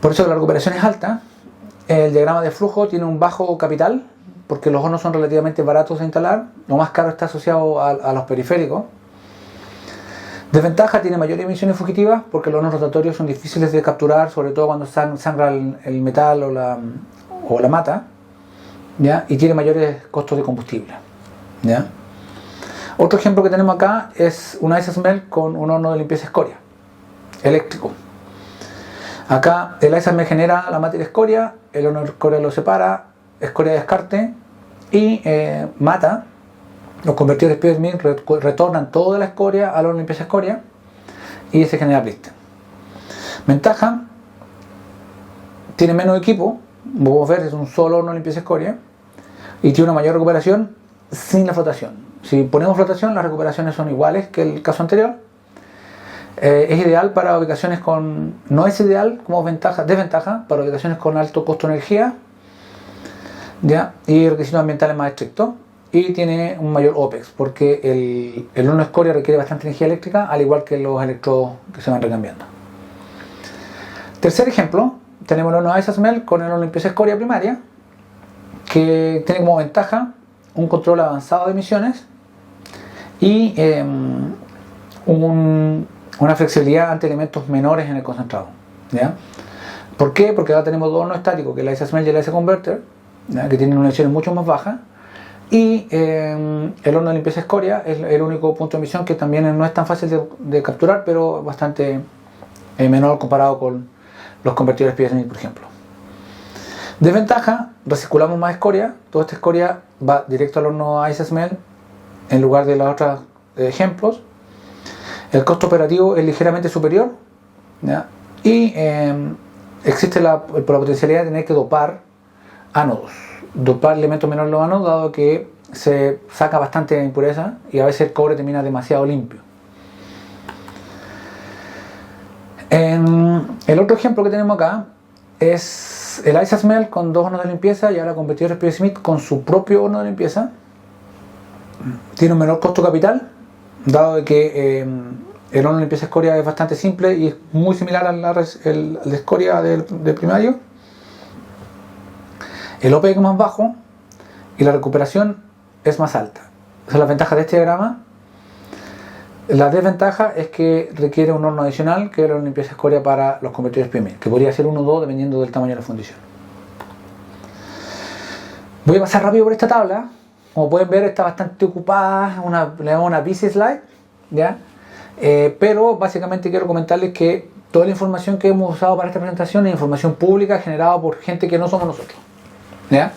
Por eso la recuperación es alta. El diagrama de flujo tiene un bajo capital, porque los hornos son relativamente baratos de instalar. Lo más caro está asociado a los periféricos. Desventaja: tiene mayores emisiones fugitivas, porque los hornos rotatorios son difíciles de capturar, sobre todo cuando sangra el metal o la mata, ¿ya? Y tiene mayores costos de combustible, ¿ya? Otro ejemplo que tenemos acá es un ISASMELT con un horno de limpieza escoria eléctrico. Acá el ISASMELT genera la materia escoria, el horno de escoria lo separa, escoria de descarte, y mata. Los convertidores P. Smith retornan toda la escoria al horno de limpieza escoria y se genera blister. Ventaja: tiene menos equipo, podemos ver, es un solo horno de limpieza escoria, y tiene una mayor recuperación sin la flotación. Si ponemos flotación, las recuperaciones son iguales que el caso anterior. Es ideal para ubicaciones con... No es ideal como desventaja para ubicaciones con alto costo de energía, ¿ya? Y requisitos ambientales más estrictos. Y tiene un mayor OPEX, porque el horno de escoria requiere bastante energía eléctrica, al igual que los electrodos que se van recambiando. Tercer ejemplo, tenemos el horno ISASMEL con el horno de limpieza escoria primaria, que tiene como ventaja un control avanzado de emisiones y una flexibilidad ante elementos menores en el concentrado, ¿ya? ¿Por qué? Porque ahora tenemos dos hornos estáticos, que es el ISASMEL y el ISA Converter, ¿ya? Que tienen unas emisiones mucho más bajas, y el horno de limpieza escoria es el único punto de emisión que también no es tan fácil de capturar, pero bastante menor comparado con los convertidores PSMI, por ejemplo. Desventaja, recirculamos más escoria. Toda esta escoria va directo al horno ISASMEL en lugar de los otros ejemplos. El costo operativo es ligeramente superior, ¿ya? Y existe la potencialidad de tener que dopar ánodos, dopar elementos menores los ánodos, dado que se saca bastante impureza y a veces el cobre termina demasiado limpio. El otro ejemplo que tenemos acá es el ISASMEL con dos hornos de limpieza y ahora convertidores PSMI con su propio horno de limpieza. Tiene un menor costo capital, dado que el horno de limpieza escoria es bastante simple y es muy similar al de escoria del primario. El OPEX es más bajo y la recuperación es más alta. Esa es la ventaja de este diagrama. La desventaja es que requiere un horno adicional, que es la limpieza escoria para los convertidores PSMI, que podría ser 1 o 2 dependiendo del tamaño de la fundición. Voy a pasar rápido por esta tabla. Como pueden ver, está bastante ocupada, le damos una busy slide, ¿ya? Pero básicamente quiero comentarles que toda la información que hemos usado para esta presentación es información pública generada por gente que no somos nosotros, ¿ya?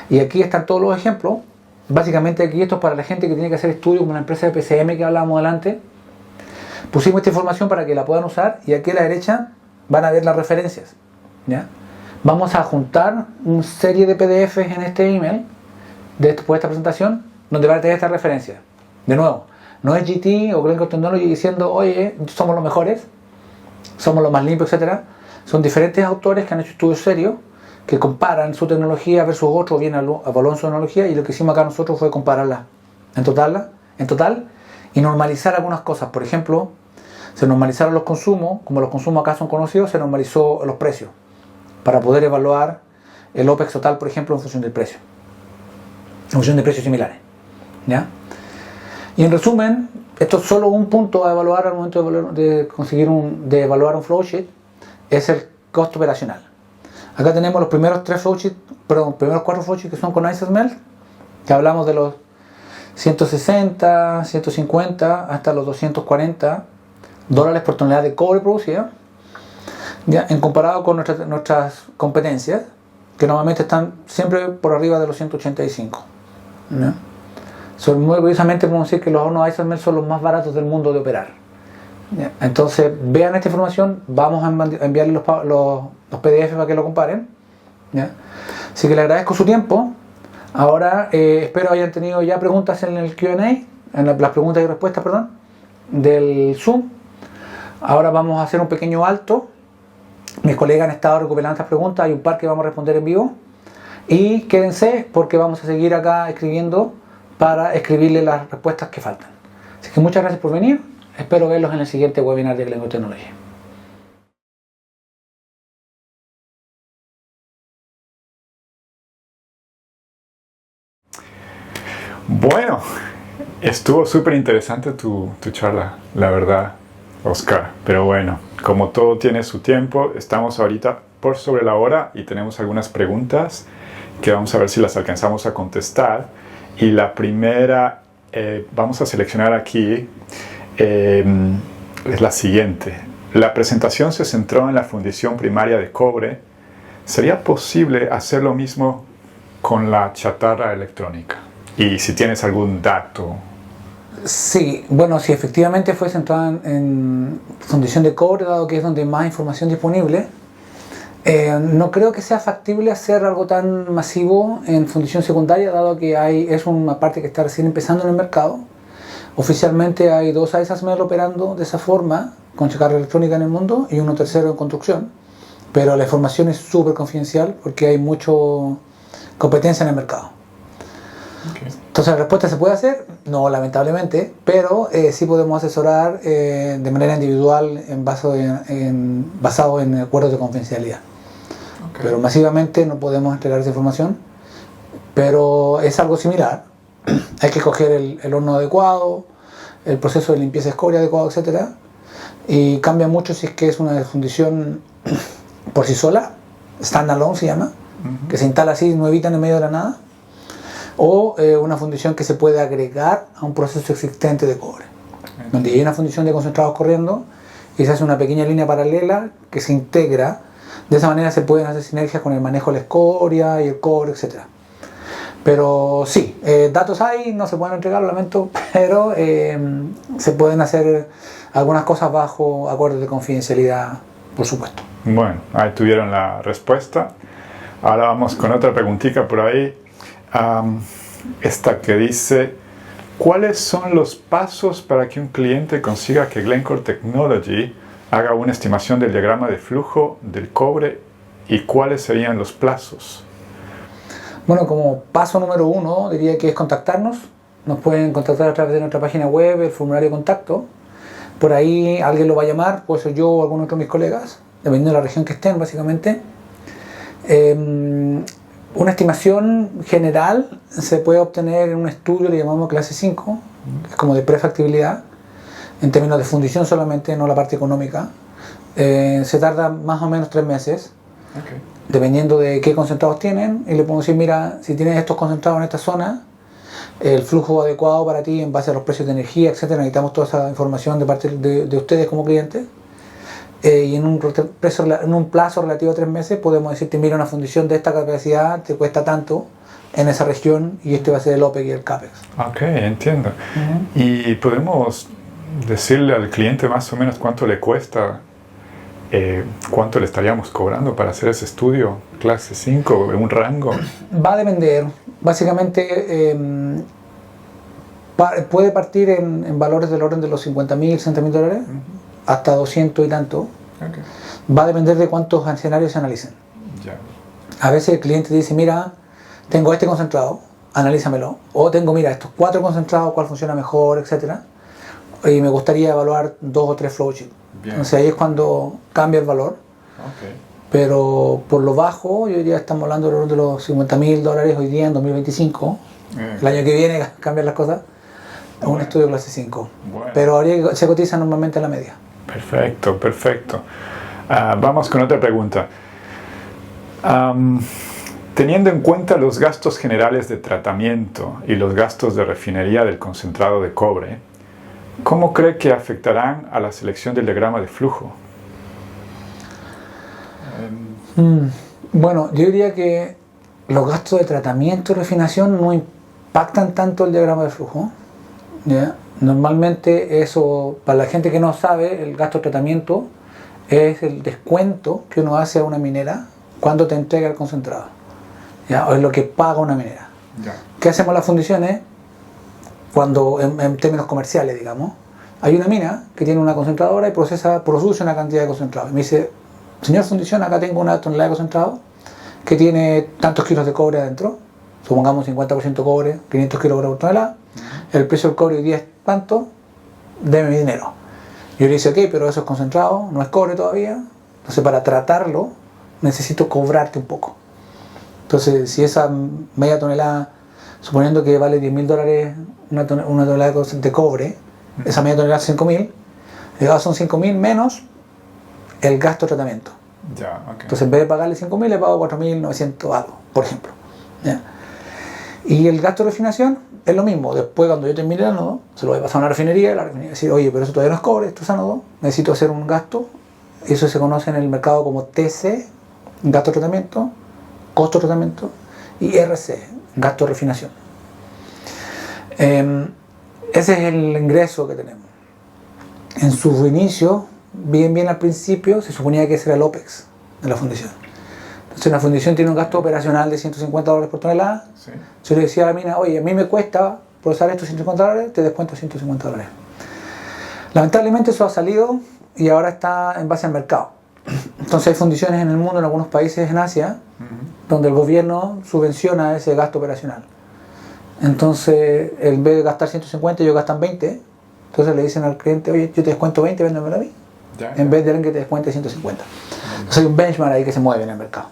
Y aquí están todos los ejemplos. Básicamente aquí esto es para la gente que tiene que hacer estudios como la empresa de PCM que hablábamos delante. Pusimos esta información para que la puedan usar y aquí a la derecha van a ver las referencias, ¿ya? Vamos a juntar una serie de PDFs en este email después de esta presentación donde van a tener estas referencias. De nuevo, no es GT o Glencore Technology diciendo oye, somos los mejores, somos los más limpios, etc. Son diferentes autores que han hecho estudios serios que comparan su tecnología versus otros, bien evalúan su tecnología, y lo que hicimos acá nosotros fue compararla en total y normalizar algunas cosas. Por ejemplo, se normalizaron los consumos, como los consumos acá son conocidos, se normalizó los precios para poder evaluar el OPEX total, por ejemplo, en función del precio, en función de precios similares, ¿ya? Y en resumen, esto es solo un punto a evaluar al momento de evaluar un flowsheet, es el costo operacional. Acá tenemos los primeros 4 flowsheets que son con ISASMEL, que hablamos de los 160, 150 hasta los $240 por tonelada de cobre producida, ya, en comparado con nuestras competencias, que normalmente están siempre por arriba de los 185. ¿Ya? Muy curiosamente podemos decir que los hornos ISASMEL son los más baratos del mundo de operar. ¿Ya? Entonces vean esta información, vamos a enviarles los PDF para que lo comparen, ¿ya? Así que le agradezco su tiempo. Ahora espero hayan tenido ya preguntas en el Q&A, en las preguntas y respuestas, perdón, del Zoom. Ahora vamos a hacer un pequeño alto. Mis colegas han estado recuperando estas preguntas, hay un par que vamos a responder en vivo. Y quédense porque vamos a seguir acá escribiendo para escribirle las respuestas que faltan. Así que muchas gracias por venir. Espero verlos en el siguiente webinar de Glencore Technology. Bueno, estuvo súper interesante tu charla, la verdad, Oscar. Pero bueno, como todo tiene su tiempo, estamos ahorita por sobre la hora y tenemos algunas preguntas que vamos a ver si las alcanzamos a contestar. Y la primera, vamos a seleccionar aquí, es la siguiente. La presentación se centró en la fundición primaria de cobre. ¿Sería posible hacer lo mismo con la chatarra electrónica? Y si tienes algún dato. Sí, bueno, sí, efectivamente fue centrada en fundición de cobre, dado que es donde hay más información disponible. No creo que sea factible hacer algo tan masivo en fundición secundaria, dado que es una parte que está recién empezando en el mercado. Oficialmente hay 2 ISASMEL operando de esa forma, con chatarra electrónica en el mundo y uno tercero en construcción, pero la información es súper confidencial porque hay mucha competencia en el mercado. Okay. Entonces, ¿la respuesta se puede hacer? No, lamentablemente, pero sí podemos asesorar de manera individual basado en acuerdos de confidencialidad. Okay. Pero masivamente no podemos entregar esa información, pero es algo similar. Hay que escoger el horno adecuado, el proceso de limpieza de escoria adecuado, etc. Y cambia mucho si es que es una fundición por sí sola, standalone se llama, que se instala así nuevita en el medio de la nada, o una fundición que se puede agregar a un proceso existente de cobre, donde hay una fundición de concentrados corriendo y se hace una pequeña línea paralela que se integra. De esa manera se pueden hacer sinergias con el manejo de la escoria y el cobre, etc. Pero sí, datos hay, no se pueden entregar, lo lamento, pero se pueden hacer algunas cosas bajo acuerdos de confidencialidad, por supuesto. Bueno, ahí tuvieron la respuesta. Ahora vamos con otra preguntita por ahí. Esta que dice: ¿cuáles son los pasos para que un cliente consiga que Glencore Technology haga una estimación del diagrama de flujo del cobre y cuáles serían los plazos? Bueno, como paso número 1 diría que es contactarnos. Nos pueden contactar a través de nuestra página web, el formulario de contacto. Por ahí alguien lo va a llamar, puede ser yo o algún otro de mis colegas, dependiendo de la región que estén, básicamente. Una estimación general se puede obtener en un estudio, le llamamos clase 5, que es como de prefactibilidad, en términos de fundición solamente, no la parte económica. Se tarda más o menos 3 meses, Okay. dependiendo de qué concentrados tienen, y le podemos decir: mira, si tienes estos concentrados en esta zona, el flujo adecuado para ti en base a los precios de energía, etc. Necesitamos toda esa información de parte de ustedes como clientes. Y en un plazo relativo a 3 meses podemos decirte: mira, una fundición de esta capacidad te cuesta tanto en esa región y este va a ser el OPEX y el CAPEX. Ok, entiendo. ¿Y podemos decirle al cliente más o menos cuánto le cuesta, cuánto le estaríamos cobrando para hacer ese estudio clase 5, un rango? Va a depender. Básicamente puede partir en valores del orden de los $50,000, $60,000, hasta 200 y tanto. Okay. Va a depender de cuántos escenarios se analicen. Ya. A veces el cliente dice: mira, tengo este concentrado, analízamelo. O tengo, mira, estos 4 concentrados, cuál funciona mejor, etc. Y me gustaría evaluar 2 o 3 flowsheets. Entonces ahí es cuando cambia el valor. Okay. Pero por lo bajo, yo diría, estamos hablando de los $50,000 hoy día en 2025. El año que viene cambian las cosas. Es un estudio clase 5. Bueno. Pero se cotiza normalmente a la media. Perfecto, perfecto. Vamos con otra pregunta. Teniendo en cuenta los gastos generales de tratamiento y los gastos de refinería del concentrado de cobre, ¿cómo cree que afectarán a la selección del diagrama de flujo? Bueno, yo diría que los gastos de tratamiento y refinación no impactan tanto el diagrama de flujo, ¿ya? Normalmente eso, para la gente que no sabe, el gasto de tratamiento es el descuento que uno hace a una minera cuando te entrega el concentrado, ¿ya? O es lo que paga una minera. Ya. ¿Qué hacemos las fundiciones? Cuando, en términos comerciales, digamos, hay una mina que tiene una concentradora y produce una cantidad de concentrado. Y me dice: señor fundición, acá tengo una tonelada de concentrado que tiene tantos kilos de cobre adentro, supongamos 50% cobre, 500 kilos por tonelada, el precio del cobre hoy día es tanto, deme mi dinero. Yo le dice: ok, pero eso es concentrado, no es cobre todavía, entonces para tratarlo necesito cobrarte un poco. Entonces, si esa media tonelada, suponiendo que vale $10,000 una tonelada de cobre, esa media tonelada es 5,000, son 5,000 menos el gasto de tratamiento. Ya, okay. Entonces, en vez de pagarle 5,000, le pago 4,900 algo, por ejemplo. ¿Ya? Y el gasto de refinación es lo mismo. Después, cuando yo termine el ánodo, se lo voy a pasar a una refinería y la refinería va a decir: oye, pero eso todavía no es cobre, esto es ánodo, necesito hacer un gasto. Eso se conoce en el mercado como TC, gasto de tratamiento, costo de tratamiento, y RC, gasto de refinación. Ese es el ingreso que tenemos. En su inicio, bien al principio, se suponía que ese era el OPEX de la fundición. Entonces, una fundición tiene un gasto operacional de $150 por tonelada. Sí. Yo le decía a la mina: oye, a mí me cuesta procesar estos $150, te descuento $150. Lamentablemente eso ha salido y ahora está en base al mercado. Entonces hay fundiciones en el mundo, en algunos países en Asia, donde el gobierno subvenciona ese gasto operacional. Entonces, en vez de gastar 150, ellos gastan 20. Entonces le dicen al cliente, oye, yo te descuento 20, véndemelo a mí. En vez de alguien que te descuente 150. Entonces hay un benchmark ahí que se mueve en el mercado.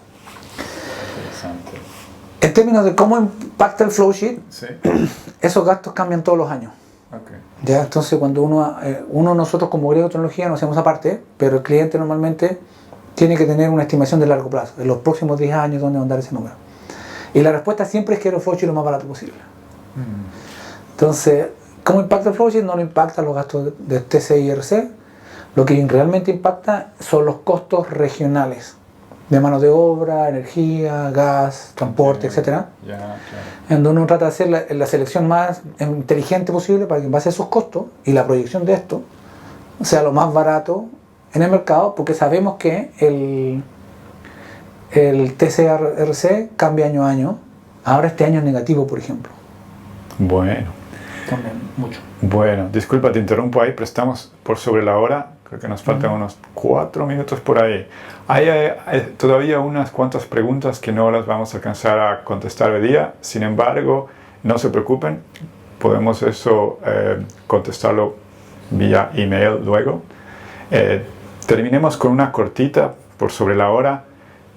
Interesante. En términos de cómo impacta el flow sheet, Sí. esos gastos cambian todos los años. Okay. ¿Ya? Entonces cuando nosotros como Griego Tecnología nos hacemos aparte, pero el cliente normalmente tiene que tener una estimación de largo plazo, en los próximos 10 años dónde va a andar ese número. Y la respuesta siempre es que el flow sheet lo más barato posible. Entonces, ¿cómo impacta el flow sheet? No lo impacta los gastos de TC y RC. Lo que realmente impacta son los costos regionales de mano de obra, energía, gas, transporte, etc. En donde uno trata de hacer la selección más inteligente posible para que en base a esos costos y la proyección de esto sea lo más barato en el mercado, porque sabemos que el TCRC cambia año a año. Ahora este año es negativo, por ejemplo. Bueno. También mucho. Bueno, disculpa, te interrumpo ahí, pero estamos por sobre la hora. Creo que nos faltan unos 4 minutos por ahí. Hay todavía unas cuantas preguntas que no las vamos a alcanzar a contestar hoy día. Sin embargo, no se preocupen, podemos eso contestarlo vía email luego. Terminemos con una cortita por sobre la hora.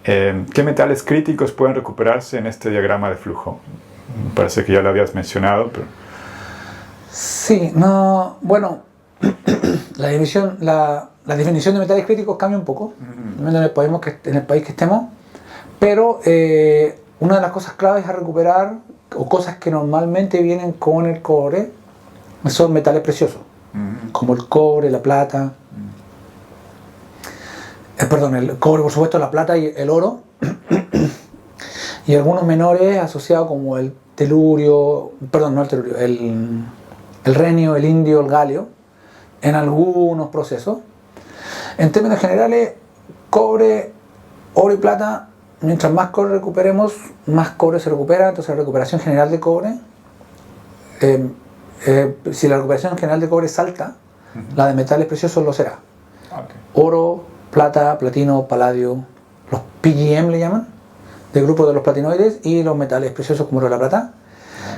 ¿Qué metales críticos pueden recuperarse en este diagrama de flujo? Me parece que ya lo habías mencionado, pero... Sí, no, bueno, la definición de metales críticos cambia un poco, en el país que estemos, pero una de las cosas claves a recuperar, o cosas que normalmente vienen con el cobre, son metales preciosos, como el cobre, la plata, el cobre, por supuesto, la plata y el oro, y algunos menores asociados como el telurio, el renio, el indio, el galio, en algunos procesos. En términos generales, cobre, oro y plata, mientras más cobre recuperemos, más cobre se recupera. Entonces la recuperación general de cobre, si la recuperación general de cobre es alta, la de metales preciosos lo será. Oro, plata, platino, paladio, los PGM le llaman, del grupo de los platinoides, y los metales preciosos como la plata.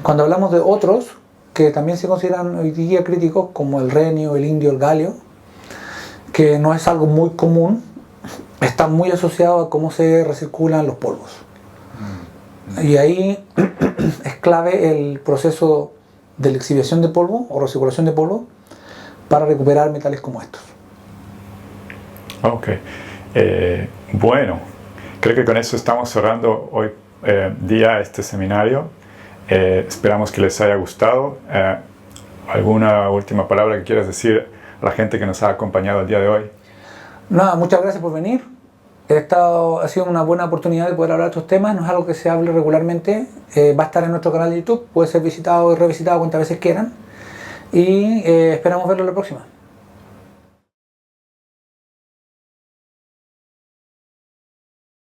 Cuando hablamos de otros, que también se consideran hoy día críticos, como el renio, el indio, el galio, que no es algo muy común, está muy asociado a cómo se recirculan los polvos. Y ahí es clave el proceso de la exhibición de polvo o recirculación de polvo para recuperar metales como estos. Ok. Bueno, creo que con eso estamos cerrando hoy día este seminario. Esperamos que les haya gustado. ¿Alguna última palabra que quieras decir a la gente que nos ha acompañado el día de hoy? Nada, muchas gracias por venir. Ha sido una buena oportunidad de poder hablar de estos temas. No es algo que se hable regularmente. Va a estar en nuestro canal de YouTube. Puede ser visitado y revisitado cuantas veces quieran. Y esperamos verlo la próxima.